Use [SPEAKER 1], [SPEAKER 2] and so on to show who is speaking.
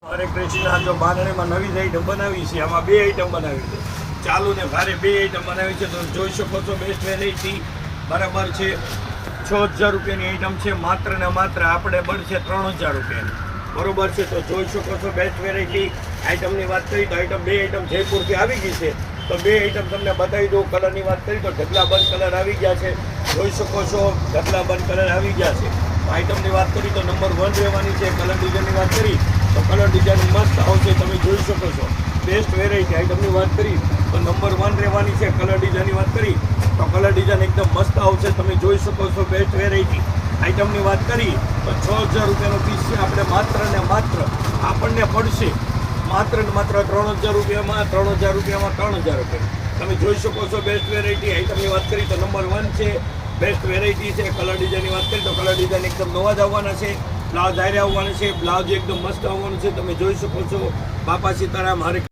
[SPEAKER 1] હરે કૃષ્ણ. જો બાંધણીમાં નવી આઈટમ બનાવી છે, આમાં બે આઈટમ બનાવી છે, ચાલુ ને ભારે બે આઈટમ બનાવી છે. તો જોઈ શકો છો બેસ્ટ વેરાયટી બરાબર છે. 6000 રૂપિયાની આઈટમ છે, માત્ર ને માત્ર આપણે પડશે 3000 રૂપિયાની બરોબર છે. તો જોઈ શકો છો બેસ્ટ વેરાયટી આઈટમની વાત કરી તો આઈટમ બે આઈટમ જયપુરથી આવી ગઈ છે. તો બે આઈટમ તમને બતાવી દઉં. કલરની વાત કરી તો ઢગલાબંધ કલર આવી ગયા છે, જોઈ શકો છો ઢગલાબંધ કલર આવી ગયા છે. આઈટમની વાત કરી તો નંબર 1 રહેવાની છે. કલર ડિઝાઇનની વાત કરી તો કલર ડિઝાઇન મસ્ત આવશે, તમે જોઈ શકો છો. બેસ્ટ વેરાયટી આઈટમની વાત કરી તો નંબર 1 રહેવાની છે. કલર ડિઝાઇનની વાત કરી તો કલર ડિઝાઇન એકદમ મસ્ત આવશે, તમે જોઈ શકો છો. બેસ્ટ વેરાયટી આઈટમની વાત કરી તો 6000 રૂપિયાનો પીસ છે. આપણે માત્ર ને માત્ર આપણને પડશે માત્ર ને માત્ર 3000 રૂપિયામાં 3000 રૂપિયામાં 3000 રૂપિયા તમે જોઈ શકો છો. બેસ્ટ વેરાયટી આઈટમની વાત કરી તો નંબર 1 છે. બેસ્ટ વેરાયટી છે. કલર ડિઝાઇનની વાત કરી તો કલર ડિઝાઇન એકદમ નવા જ આવવાના છે. બ્લાઉઝ આયરે આવવાના છે. બ્લાઉઝ એકદમ મસ્ત આવવાનું છે, તમે જોઈ શકો છો. બાપા સીતારામ હરે